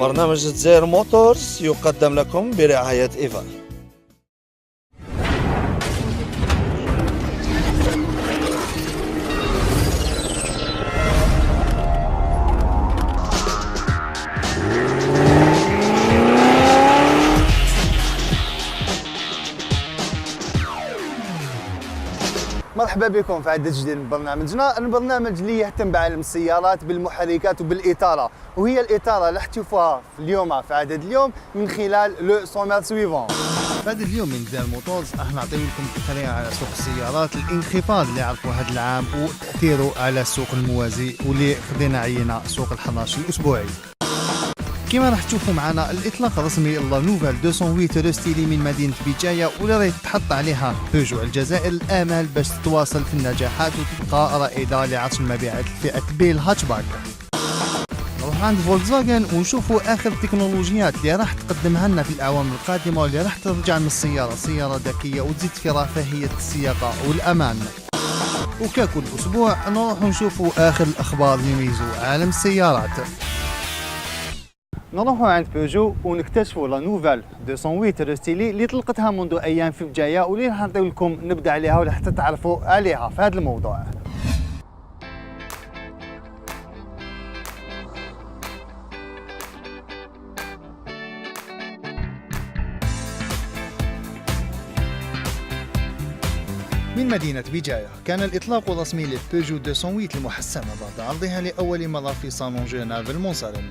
برنامج الجزائر موتورز يقدم لكم برعاية إيفال. مرحبا بكم في عدد جديد من برنامجنا، البرنامج اللي يهتم بعالم السيارات بالمحركات وبالإطارة، وهي الإطارة اللي تشوفوها اليوم في عدد اليوم من خلال لو سومير سويفون. في عدد اليوم من جزائر موتورز راح نعطيو لكم تقرير على سوق السيارات، الانخفاض اللي عرفوا هذا العام وتأثيره على السوق الموازي، واللي خدينا عينة سوق ال11 الأسبوعي. كما راح تشوفوا معنا الاطلاق الرسمي لا نوفال 208 روستيلي من مدينه بجايه، واللي راح تحط عليها بيجو الجزائر الامال باش تتواصل في النجاحات وتبقى رائده لعرش المبيعات فئه بي الهاتشباك. نروح عند فولكسواجن ونشوفوا اخر التكنولوجيات اللي راح تقدمها لنا في الاعوام القادمه، واللي راح ترجع من السياره سياره ذكيه وتزيد في رفاهيه السياقه والامان. وككل اسبوع نروح نشوفوا اخر الاخبار اللي يميزوا عالم السيارات. نروحوا عند بيجو ونكتشفوا لا نوفال 208 روستيلي اللي طلقتها منذ ايام في بجايه، واللي راح نعطيو لكم نبدا عليها ولحتى تعرفوا عليها في هذا الموضوع. من مدينة بجاية كان الإطلاق الرسمي للبيجو 208 المحسنة بعد عرضها لأول مرة في صالون جنيف المنصرم.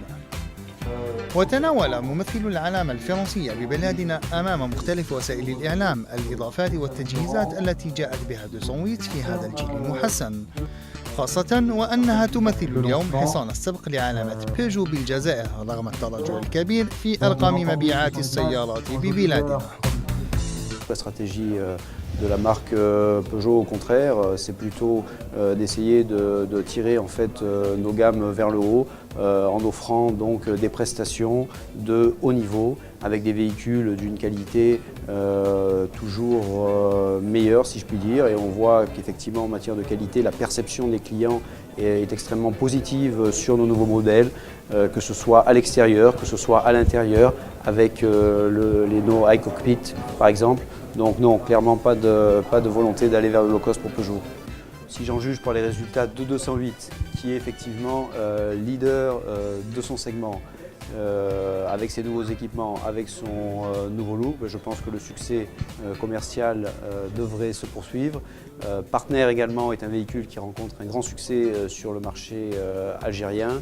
وتناول ممثل العلامة الفرنسية ببلادنا أمام مختلف وسائل الإعلام الإضافات والتجهيزات التي جاءت بها 208 في هذا الجيل المحسن، خاصة وأنها تمثل اليوم حصان السبق لعلامة بيجو بالجزائر رغم التراجع الكبير في أرقام مبيعات السيارات ببلادنا. La stratégie de la marque Peugeot, au contraire, c'est plutôt d'essayer de tirer en fait nos gammes vers le haut en offrant donc des prestations de haut niveau avec des véhicules d'une qualité toujours meilleure, si je puis dire, et on voit qu'effectivement en matière de qualité, la perception des clients est extrêmement positive sur nos nouveaux modèles, que ce soit à l'extérieur, que ce soit à l'intérieur, avec les no high cockpit par exemple. Donc non, clairement pas de volonté d'aller vers le low cost pour Peugeot. Si j'en juge par les résultats de 208, qui est effectivement leader de son segment, avec ses nouveaux équipements, avec son nouveau look, je pense que le succès commercial devrait se poursuivre. Partner également est un véhicule qui rencontre un grand succès sur le marché algérien,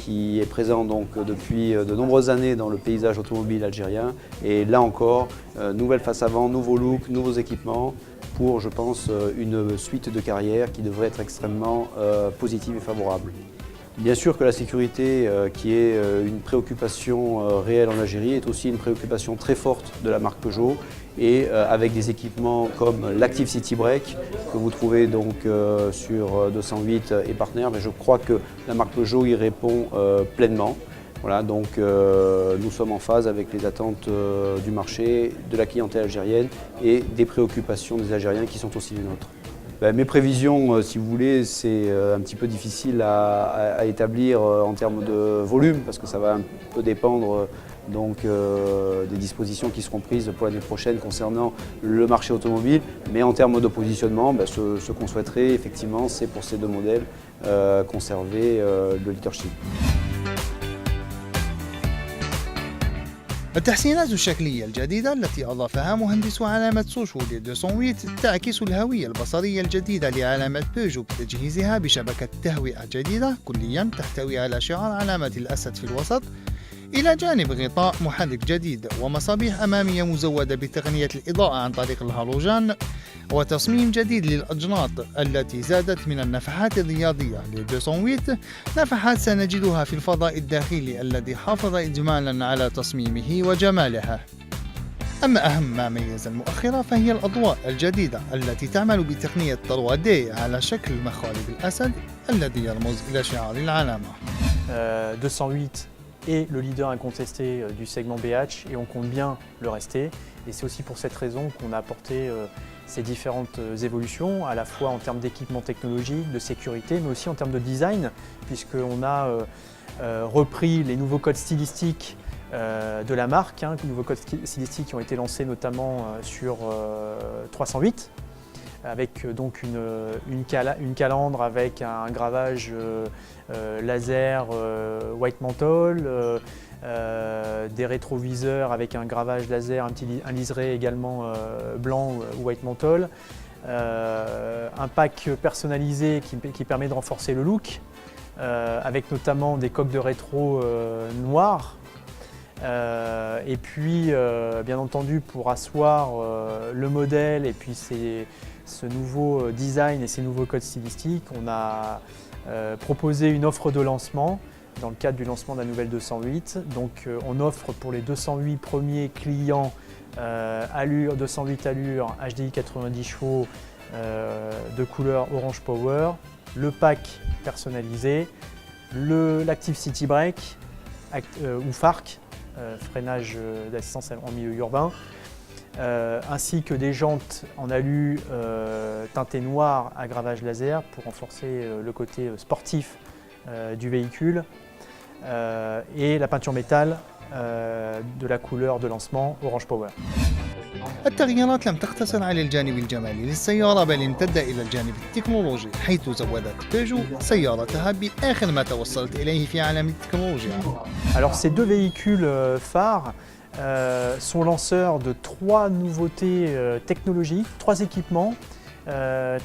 qui est présent donc depuis de nombreuses années dans le paysage automobile algérien. Et là encore, nouvelle face avant, nouveau look, nouveaux équipements pour, je pense, une suite de carrière qui devrait être extrêmement positive et favorable. Bien sûr que la sécurité, qui est une préoccupation réelle en Algérie, est aussi une préoccupation très forte de la marque Peugeot, et avec des équipements comme l'Active City Brake que vous trouvez donc sur 208 et Partner, mais je crois que la marque Peugeot y répond pleinement. Voilà, donc nous sommes en phase avec les attentes du marché, de la clientèle algérienne et des préoccupations des Algériens qui sont aussi les nôtres. Mes prévisions, si vous voulez, c'est un petit peu difficile à établir en termes de volume, parce que ça va un peu dépendre donc, des dispositions qui seront prises pour l'année prochaine concernant le marché automobile. Mais en termes de positionnement, ce qu'on souhaiterait effectivement, c'est pour ces deux modèles conserver le leadership. التحسينات الشكلية الجديدة التي أضافها مهندس علامة سوشو ل 208 تعكس الهوية البصرية الجديدة لعلامة بيجو بتجهيزها بشبكة تهوية جديدة كليا تحتوي على شعار علامة الأسد في الوسط، إلى جانب غطاء محرك جديد ومصابيح أمامية مزودة بتقنية الإضاءة عن طريق الهالوجان، وتصميم جديد للأجناط التي زادت من النفحات الرياضية ل 208، نفحات سنجدها في الفضاء الداخلي الذي حافظ إجمالا على تصميمه وجماله. أما أهم ما ميز المؤخرة فهي الأضواء الجديدة التي تعمل بتقنية 3D على شكل مخالب الأسد الذي يرمز إلى شعار العلامة. 208 est le leader incontesté du segment BH et on compte bien le rester. Et c'est aussi pour cette raison qu'on a apporté ces différentes évolutions, à la fois en termes d'équipement technologique, de sécurité, mais aussi en termes de design, puisqu'on a repris les nouveaux codes stylistiques de la marque, nouveaux codes stylistiques qui ont été lancés notamment sur 308, avec donc une calandre avec un gravage laser white mantle, des rétroviseurs avec un gravage laser, un liseré également blanc ou white mantle, un pack personnalisé qui permet de renforcer le look, avec notamment des coques de rétro noires. Et puis, bien entendu, pour asseoir le modèle et puis ce nouveau design et ces nouveaux codes stylistiques, on a proposé une offre de lancement dans le cadre du lancement de la nouvelle 208. Donc, on offre pour les 208 premiers clients allure, 208 allures, HDI 90 chevaux de couleur Orange Power, le pack personnalisé, l'Active City Brake ou FARC, freinage d'assistance en milieu urbain, ainsi que des jantes en alu teintées noires à gravage laser pour renforcer le côté sportif du véhicule, et la peinture métal de la couleur de lancement Orange Power. التغييرات لم تقتصر على الجانب الجمالي للسيارة بل امتد إلى الجانب التكنولوجي حيث زودت بيجو سيارتها بآخر ما توصلت إليه في عالم التكنولوجيا. Alors ces deux véhicules phares sont lanceurs de 3 nouveautés technologiques, 3 équipements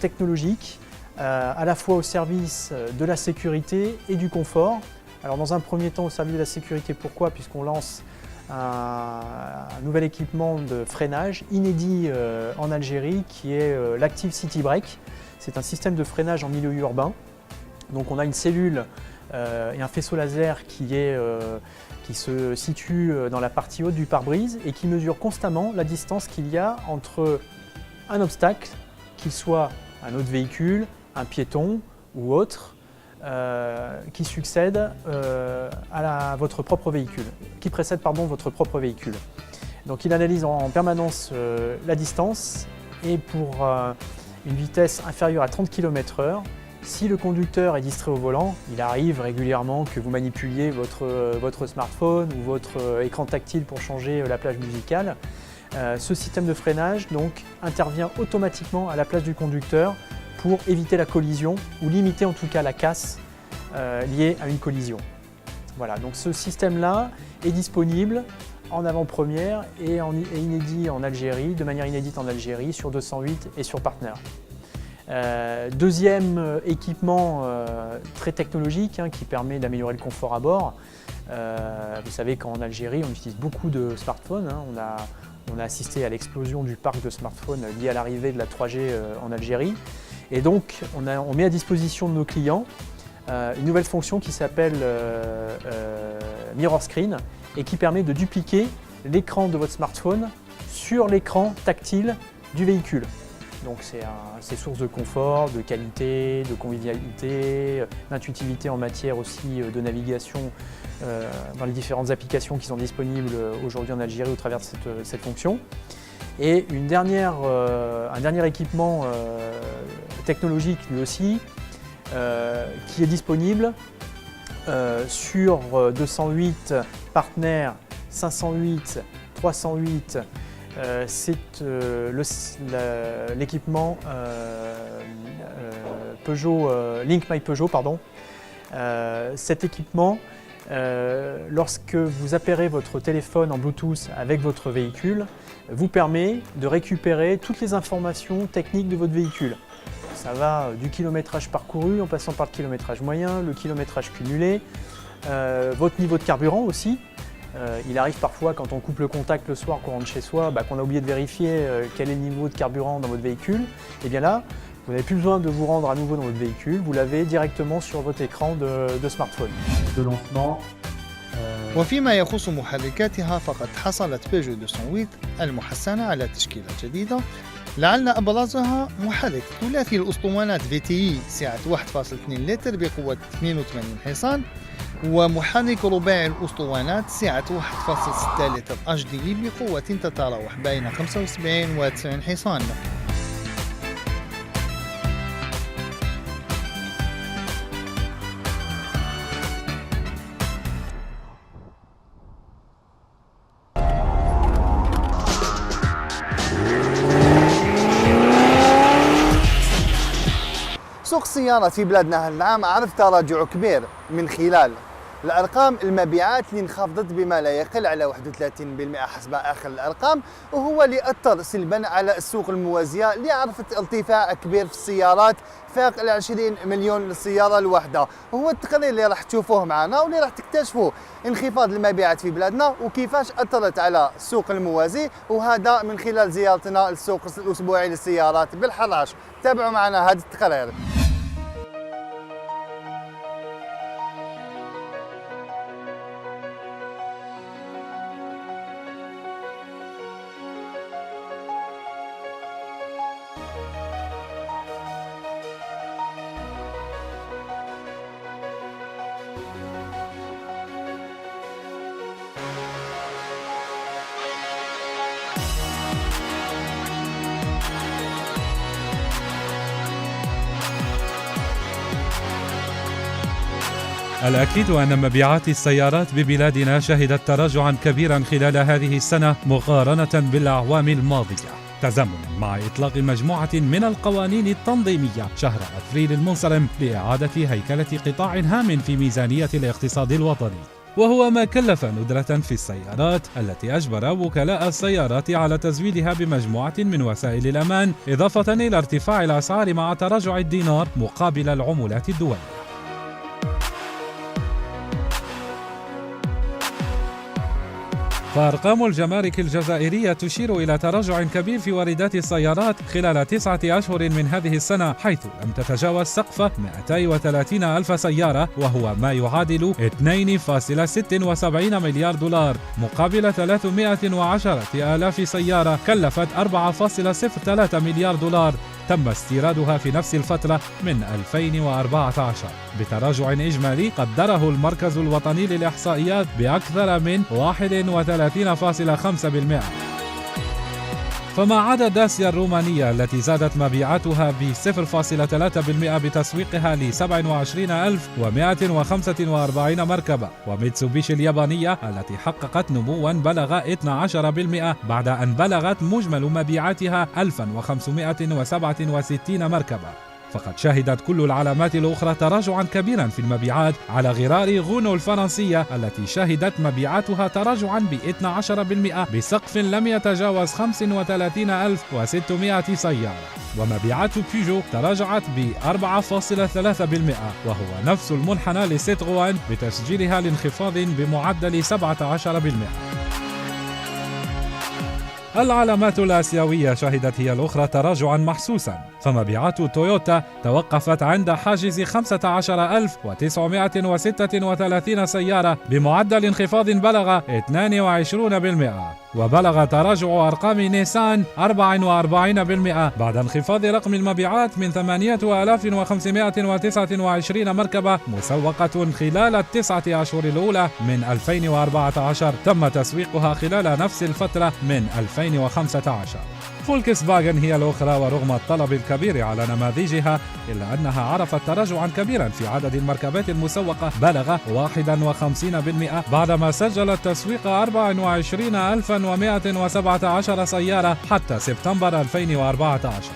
technologiques à la fois au service de la sécurité et du confort. Alors dans un premier temps au service de la sécurité, pourquoi? Puisqu'on lance un nouvel équipement de freinage inédit en Algérie qui est l'Active City Brake. C'est un système de freinage en milieu urbain. Donc on a une cellule et un faisceau laser qui se situe dans la partie haute du pare-brise et qui mesure constamment la distance qu'il y a entre un obstacle, qu'il soit un autre véhicule, un piéton ou autre, qui succède votre propre véhicule, qui précède votre propre véhicule. Donc il analyse en permanence la distance et pour une vitesse inférieure à 30 km/h, si le conducteur est distrait au volant, il arrive régulièrement que vous manipuliez votre smartphone ou votre écran tactile pour changer la plage musicale. Ce système de freinage donc, intervient automatiquement à la place du conducteur pour éviter la collision ou limiter en tout cas la casse liée à une collision. Voilà, donc ce système-là est disponible en avant-première et inédit en Algérie, de manière inédite en Algérie, sur 208 et sur Partner. Deuxième équipement très technologique qui permet d'améliorer le confort à bord. Vous savez qu'en Algérie, on utilise beaucoup de smartphones. On a assisté à l'explosion du parc de smartphones lié à l'arrivée de la 3G en Algérie. Et donc, on met à disposition de nos clients une nouvelle fonction qui s'appelle Mirror Screen et qui permet de dupliquer l'écran de votre smartphone sur l'écran tactile du véhicule. Donc c'est source de confort, de qualité, de convivialité, d'intuitivité en matière aussi de navigation dans les différentes applications qui sont disponibles aujourd'hui en Algérie au travers de cette fonction. Et un dernier équipement technologique lui aussi qui est disponible sur 208 Partner, 508, 308. C'est l'équipement Peugeot, Link My Peugeot, pardon. Cet équipement, lorsque vous appairez votre téléphone en Bluetooth avec votre véhicule, vous permet de récupérer toutes les informations techniques de votre véhicule. Ça va du kilométrage parcouru en passant par le kilométrage moyen, le kilométrage cumulé, votre niveau de carburant aussi. Il arrive parfois quand on coupe le contact le soir, qu'on rentre chez soi, qu'on a oublié de vérifier quel est le niveau de carburant dans votre véhicule. Et bien là, vous n'avez plus besoin de vous rendre à nouveau dans votre véhicule, vous l'avez directement sur votre écran de smartphone. De lancement. وفيما يخص محركاتها فقد حصلت بيجو 208 المحسنة على تشكيلة جديدة لعل أبرزها محرك ثلاثي الأسطوانات VTE سعة 1.2 لتر بقوة 82 حصان ومحرك رباعي الأسطوانات سعة 1.6 لتر HDI بقوة تتراوح بين 75 و 90 حصان. سوق السيارات في بلادنا هالعام عرف تراجع كبير من خلال الأرقام المبيعات اللي انخفضت بما لا يقل على 31% حسب آخر الأرقام، وهو اللي أثر سلبا على السوق الموازية اللي عرفت ارتفاع كبير في السيارات فاق 20 مليون سيارة الواحدة. وهو التقرير اللي راح تشوفوه معنا واللي راح تكتشفوا انخفاض المبيعات في بلادنا وكيفاش أثرت على السوق الموازي، وهذا من خلال زيارتنا للسوق الأسبوعي للسيارات بالحراش. تابعوا معنا هذا التقرير. الأكيد أن مبيعات السيارات ببلادنا شهدت تراجعا كبيرا خلال هذه السنة مقارنة بالأعوام الماضية، تزامنا مع إطلاق مجموعة من القوانين التنظيمية شهر أبريل المنصرم لإعادة هيكلة قطاع هام في ميزانية الاقتصاد الوطني، وهو ما كلف ندرة في السيارات التي أجبر وكلاء السيارات على تزويدها بمجموعة من وسائل الأمان، إضافة إلى ارتفاع الأسعار مع تراجع الدينار مقابل العملات الدولية. فأرقام الجمارك الجزائرية تشير إلى تراجع كبير في واردات السيارات خلال 9 أشهر من هذه السنة، حيث لم تتجاوز سقف 230 ألف سيارة، وهو ما يعادل 2.76 مليار دولار، مقابل 310 آلاف سيارة كلفت 4.03 مليار دولار تم استيرادها في نفس الفترة من 2014، بتراجع إجمالي قدره المركز الوطني للإحصائيات بأكثر من 31.5%. فما عدا داسيا الرومانية التي زادت مبيعاتها ب 0.3% بتسويقها ل 27145 مركبة، وميتسوبيشي اليابانية التي حققت نموا بلغ 12% بعد أن بلغت مجمل مبيعاتها 1567 مركبة. فقد شهدت كل العلامات الأخرى تراجعا كبيرا في المبيعات، على غرار غونو الفرنسية التي شهدت مبيعاتها تراجعا ب 12% بسقف لم يتجاوز 35600 سيارة، ومبيعات بيجو تراجعت ب 4.3%، وهو نفس المنحنى لسيتروان بتسجيلها لانخفاض بمعدل 17%. العلامات الآسيوية شهدت هي الأخرى تراجعا محسوسا، فمبيعات تويوتا توقفت عند حاجز 15936 سيارة بمعدل انخفاض بلغ 22%، وبلغ تراجع أرقام نيسان 44% بعد انخفاض رقم المبيعات من 8529 مركبة مسوقة خلال ال9 أشهر الأولى من 2014 تم تسويقها خلال نفس الفترة من 2015. فولكس فاغن هي الأخرى، ورغم الطلب الكبير على نماذجها إلا أنها عرفت تراجعا كبيرا في عدد المركبات المسوقة بلغ 51% بعدما سجلت تسويق 24117 سيارة حتى سبتمبر 2014.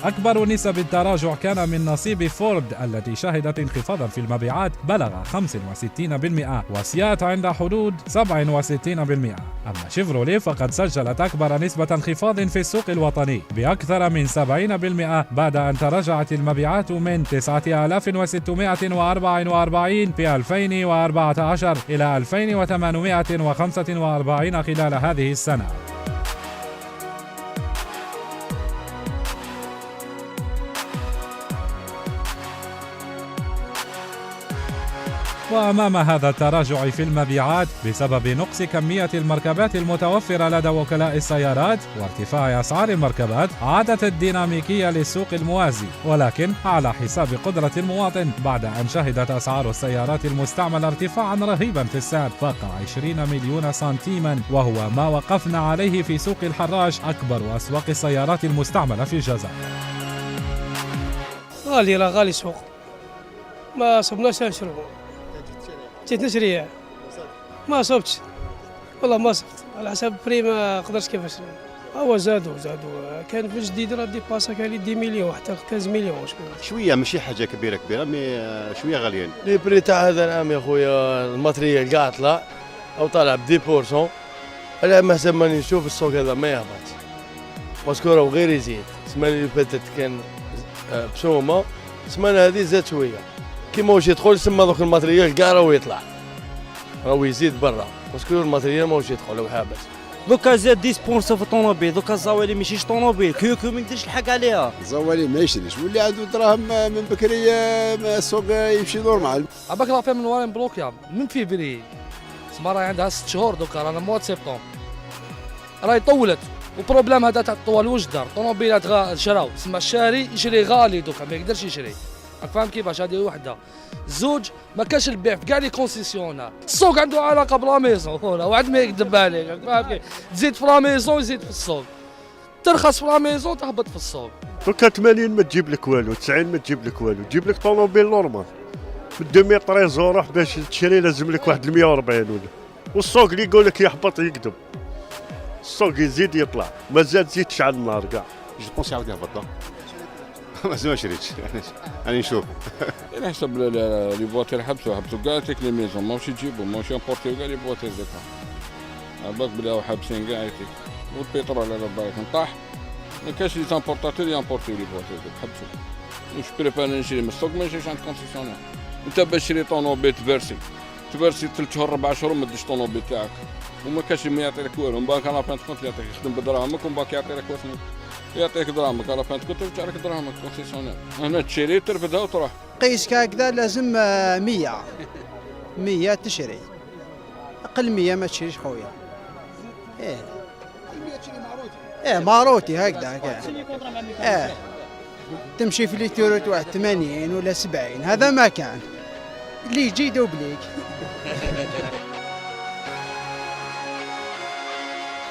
أكبر نسب التراجع كان من نصيب فورد التي شهدت انخفاضا في المبيعات بلغ 65%، وسيات عند حدود 67%. أما شيفروليه فقد سجلت أكبر نسبة انخفاض في السوق الوطني بأكثر من 70% بعد أن تراجعت المبيعات من 9644 في 2014 إلى 2845 خلال هذه السنة. وأمام هذا التراجع في المبيعات بسبب نقص كمية المركبات المتوفرة لدى وكلاء السيارات وارتفاع أسعار المركبات، عادت الديناميكية للسوق الموازي، ولكن على حساب قدرة المواطن، بعد أن شهدت أسعار السيارات المستعملة ارتفاعا رهيبا في السعر فاق 20 مليون سنتيما، وهو ما وقفنا عليه في سوق الحراش أكبر أسواق السيارات المستعملة في الجزائر. غالي سوق، ما صبناش نشرب، جيت نشري ما صبتش والله، ما صبت على حسب بري، ما قدرتش كيفاش هو زادوا كان في الجديد راه ديباسا كان لي 10 مليون حتى 15 مليون شويه ماشي حاجه كبيره مي شويه غاليين. لي بري تاع هذا العام يا خويا الماتريال كاع طلع او طالع ب 10%. على ما حسب ماني نشوف السوق هذا ما يهبط باسكو راهو غير يزيد. السمانه اللي فاتت كان بسومه، السمانه هذه زاد شويه كيما واش يدخل سما دوك الماتريال كاع راهو يطلع راهو يزيد برا باسكو الماتريال ماهوش يدخل راهو حابس. دوكا زاد 10% في الطوموبيل، دوكا الزوالي ماشيش طوموبيل كيو ما يقدرش يلحق عليها. الزوالي ما يشريش واللي عنده دراهم من بكري السوق يمشي نورمال. عباك لافير من وين بلوكيا من فيفري سما راهي عندها 6 شهور دوكا رانا مواد سبتمبر راهي طولت. وبروبليم هذا تاع الطوال واش دار؟ طوموبيلات شراو سما الشاري يشري غالي دوكا ما يقدرش يشري. راك فاهم كيفاش؟ هذه وحده. زوج ما كاش البيع في كاع لي كونسيسيونار. السوق عنده علاقه بلا ميزون هنا واحد ما يكذب عليك. راك فاهم كيف؟ تزيد في لا ميزون يزيد في السوق، ترخص في لا ميزون تهبط في السوق. دوكا 80 ما تجيب لك والو، 90 ما تجيب لك والو، تجيب لك طوموبيل نورمال ب 2013 روح باش تشري لازم لك واحد 140 ولا. والسوق اللي يقول لك يهبط يكذب. السوق يزيد يطلع مازال تزيدش على النار كاع. جو بونس يعاود يهبط مازال ما شريتش راني نشوف. على حسب لي فواتير حبسوا كاع تيك لي ميزون ماهوش يجيبوا ماهوش يمبورتيو كاع لي فواتير ديكا. عباك بلاو حابسين كاع يتيك والبترول على بالك نطاح ما كاش لي زامبورتاتور يمبورتيو لي فواتير حبسوا. واش بريفير نشري من السوق ما نشريش عند كونسيسيونير. انت باش تشري طونوبيل تفيرسي 3 شهور 4 شهور ما تديش طونوبيل تاعك وما كاش ما يعطي لك والو. من بعد على فان كونت يعطيك يخدم بدراهمك ومن بعد يعطي لك واسمك يعطيك دراهمك على فان كونت ترجع لك دراهمك كونسيسيونير. هنا تشري ترفدها وتروح. قيس هكذا لازم 100 تشري، اقل 100 ما تشريش خويا. ماروتي هكذا تمشي في ليتورات واحد 80 ولا 70 هذا ما كان اللي يجي دوبليك.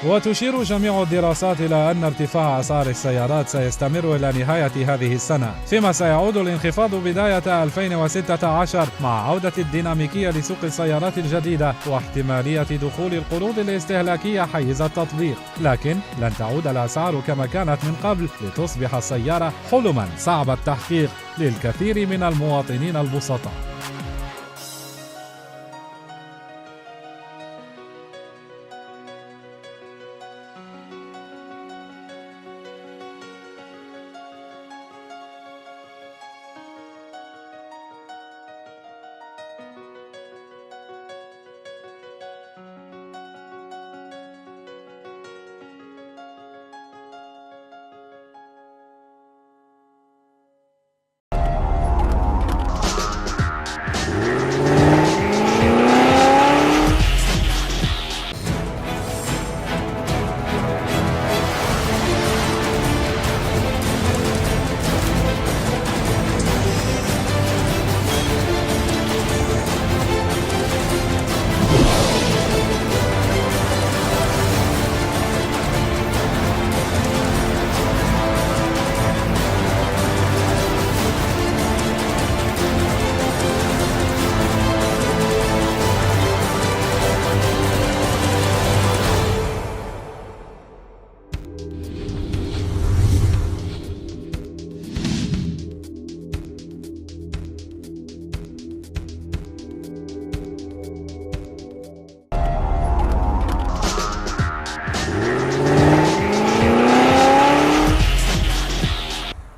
وتشير جميع الدراسات إلى أن ارتفاع أسعار السيارات سيستمر إلى نهاية هذه السنة، فيما سيعود الانخفاض بداية 2016 مع عودة الديناميكية لسوق السيارات الجديدة واحتمالية دخول القروض الاستهلاكية حيز التطبيق. لكن لن تعود الأسعار كما كانت من قبل لتصبح السيارة حلما صعب التحقيق للكثير من المواطنين البسطاء.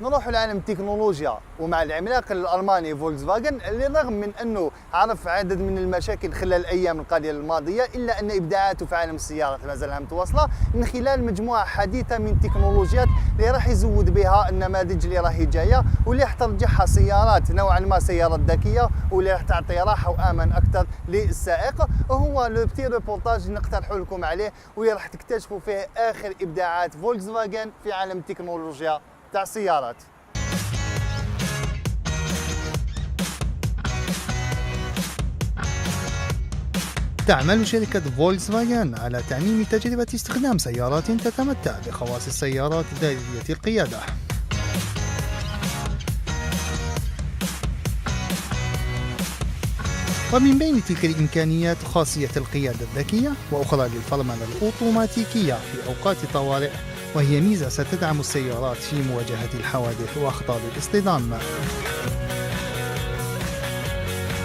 نروح لعالم التكنولوجيا ومع العملاق الالماني فولكس فاجن اللي رغم من انه عرف عدد من المشاكل خلال الايام القليله الماضيه الا ان ابداعاته في عالم السيارات ما زالت متواصله من خلال مجموعه حديثه من التكنولوجيات اللي راح يزود بها النماذج اللي راهي جايه واللي راح ترجعها سيارات نوعا ما سيارات ذكيه واللي راح تعطي راحه وامان اكثر للسائق. وهو لو بتي ريبورتاج اللي نقترح لكم عليه واللي راح تكتشفوا فيه اخر ابداعات فولكس فاجن في عالم التكنولوجيا تاع السيارات. تعمل شركة فولكس فاجن على تعميم تجربة استخدام سيارات تتمتع بخواص السيارات ذاتية القيادة. ومن بين تلك الإمكانيات خاصية القيادة الذكية وأخرى للفرملة الأوتوماتيكية في أوقات طوارئ وهي ميزة ستدعم السيارات في مواجهة الحوادث وأخطار الاصطدام.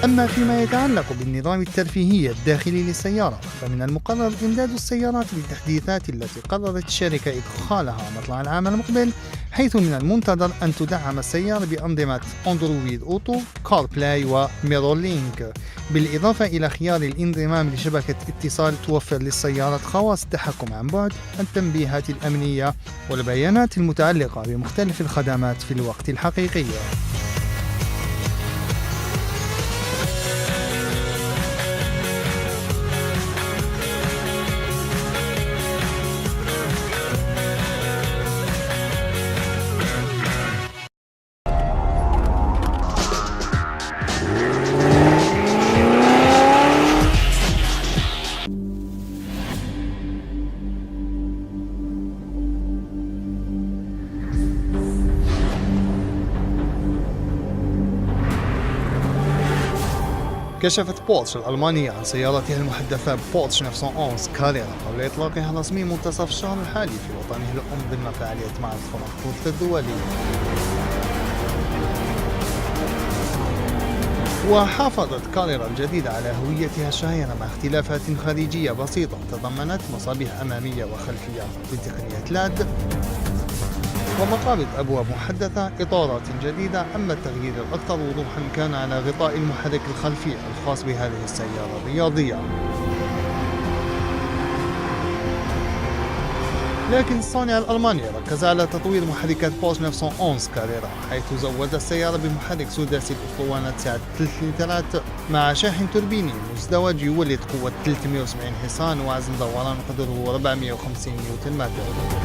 أما فيما يتعلق بالنظام الترفيهي الداخلي للسيارة، فمن المقرر إمداد السيارات بالتحديثات التي قررت الشركة إدخالها مطلع العام المقبل، حيث من المنتظر أن تدعم السيارة بأنظمة أندرويد أوتو، كار بلاي وميرور لينك، بالإضافة إلى خيار الانضمام لشبكة اتصال توفر للسيارات خواص التحكم عن بعد، التنبيهات الأمنية والبيانات المتعلقة بمختلف الخدمات في الوقت الحقيقي. كشفت بورش الألمانية عن سيارتها المحدثة بورش 911 كاريرا قبل إطلاقها الرسمي منتصف الشهر الحالي في وطنه الأم ضمن فعالية معرض فرانكفورت الدولي. وحافظت كاريرا الجديدة على هويتها الشهيرة مع اختلافات خارجية بسيطة تضمنت مصابيح أمامية وخلفية بتقنية لاد ومقابض أبواب محدثة، إطارات جديدة. أما التغيير الأكثر وضوحا كان على غطاء المحرك الخلفي الخاص بهذه السيارة الرياضية. لكن الصانع الألماني ركز على تطوير محركات بورش 911 كاريرا، حيث زود السيارة بمحرك سداسي الأسطوانة سعة 3 لترات مع شاحن توربيني مزدوج يولد قوة 370 حصان وعزم دوران قدره 450 نيوتن متر.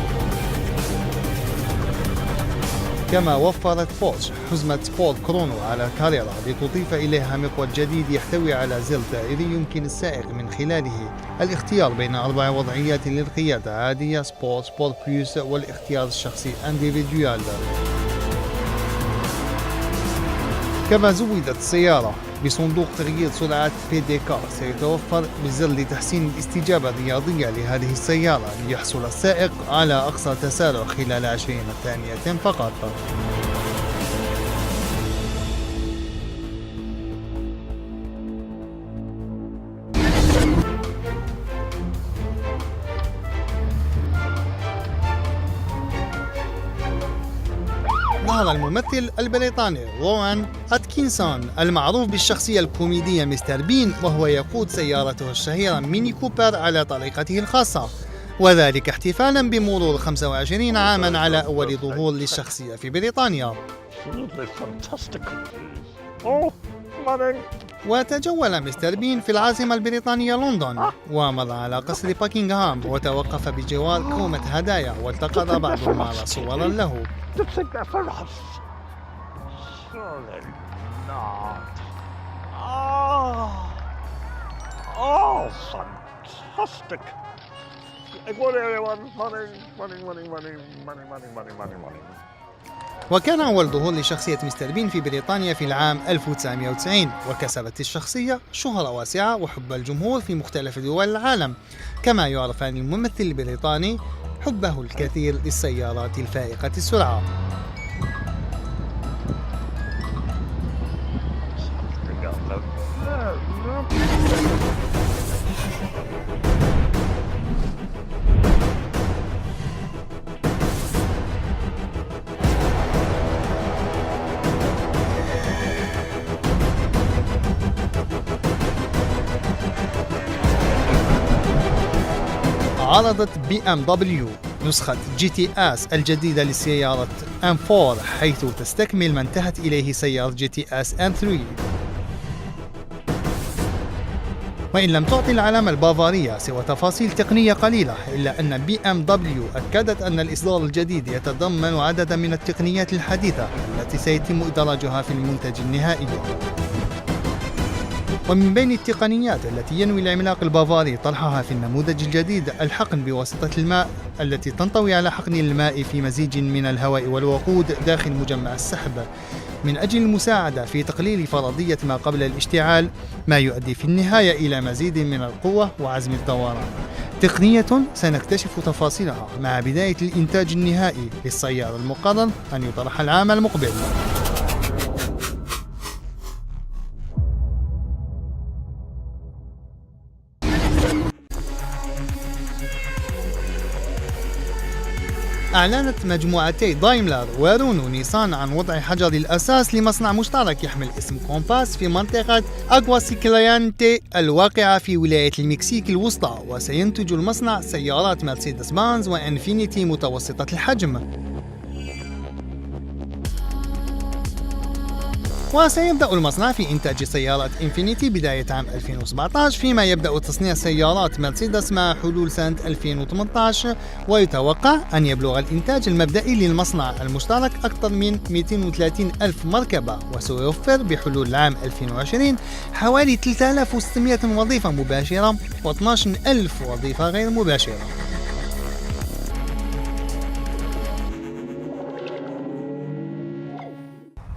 كما وفرت بورش حزمة سبورت كرونو على كاريرا لتضيف إليها مقود جديد يحتوي على زر دائري يمكن السائق من خلاله الاختيار بين 4 وضعيات للقيادة: عادية، سبورت، سبورت بلس، والاختيار الشخصي انديفيديوال. كما زودت السيارة بصندوق تغيير سرعات PDK سيتوفر بزر لتحسين الاستجابة الرياضية لهذه السيارة ليحصل السائق على أقصى تسارع خلال 20 ثانية فقط. ظهر الممثل البريطاني روان أتكنسون المعروف بالشخصية الكوميدية مستر بين وهو يقود سيارته الشهيرة ميني كوبر على طريقته الخاصة، وذلك احتفالا بمرور 25 عاما على أول ظهور للشخصية في بريطانيا. وتجول مستر بين في العاصمة البريطانية لندن، ومر على قصر باكنغهام وتوقف بجوار كومة هدايا والتقط بعض المال صورا له. وكان أول ظهور لشخصية مستر بين في بريطانيا في العام 1990، وكسبت الشخصية شهرة واسعة وحب الجمهور في مختلف دول العالم، كما يعرف عن الممثل البريطاني حبه الكثير للسيارات الفائقة السرعة. عرضت BMW نسخة GTS الجديدة لسيارة M4، حيث تستكمل ما انتهت إليه سيارة GTS M3. وإن لم تعطي العلامة البافارية سوى تفاصيل تقنية قليلة، إلا أن BMW أكدت أن الإصدار الجديد يتضمن عددا من التقنيات الحديثة التي سيتم إدراجها في المنتج النهائي. ومن بين التقنيات التي ينوي العملاق البافاري طرحها في النموذج الجديد الحقن بواسطة الماء، التي تنطوي على حقن الماء في مزيج من الهواء والوقود داخل مجمع السحب من أجل المساعدة في تقليل فرضية ما قبل الاشتعال، ما يؤدي في النهاية إلى مزيد من القوة وعزم الدوران. تقنية سنكتشف تفاصيلها مع بداية الإنتاج النهائي للسيارة المقرر أن يطرح العام المقبل. أعلنت مجموعتي دايملر ورونو نيسان عن وضع حجر الأساس لمصنع مشترك يحمل اسم كومباس في منطقة أغواسيكليانتي الواقعة في ولاية المكسيك الوسطى، وسينتج المصنع سيارات مرسيدس بانز وإنفينيتي متوسطة الحجم. وسيبدأ المصنع في إنتاج سيارات إنفينيتي بداية عام 2017، فيما يبدأ تصنيع سيارات مرسيدس مع حلول سنة 2018، ويتوقع أن يبلغ الإنتاج المبدئي للمصنع المشترك أكثر من 230 ألف مركبة، وسيوفر بحلول العام 2020 حوالي 3600 وظيفة مباشرة و12 ألف وظيفة غير مباشرة.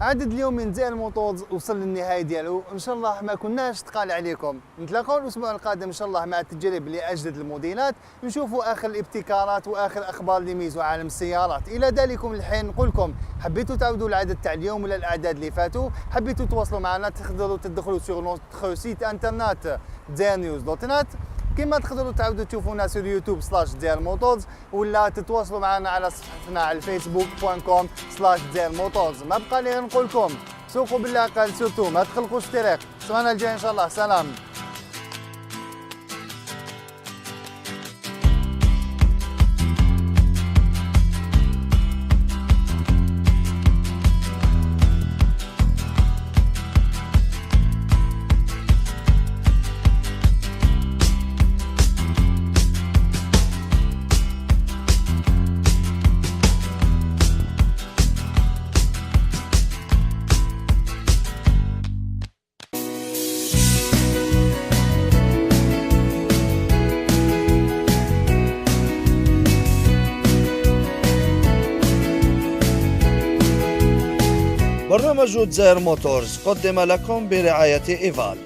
عدد اليوم من زي الموتورز وصل للنهايه ديالو، ان شاء الله ما كناش ثقال عليكم. نتلاقاو الاسبوع القادم ان شاء الله مع التجارب لاجدد الموديلات، نشوفوا اخر الابتكارات واخر اخبار اللي يميزوا عالم السيارات. الى ذلكم الحين نقول لكم حبيتوا تعودوا العدد تاع اليوم ولا الاعداد اللي فاتوا، حبيتوا تواصلوا معنا تقدروا تدخلوا سور نوتر سيت انترنت dznews.net، كما تقدروا تعودوا تشوفونا sur youtube/dzmotors، ولا تتواصلوا معنا على صفحتنا على facebook.com/dzmotors. ما بقى لي نقول لكم سوقوا بالعقل، سورتو ما تخلقوش الطريق. السمانه الجايه ان شاء الله، سلام. برنامج دزاير موتورز قدم لكم برعاية إيفال.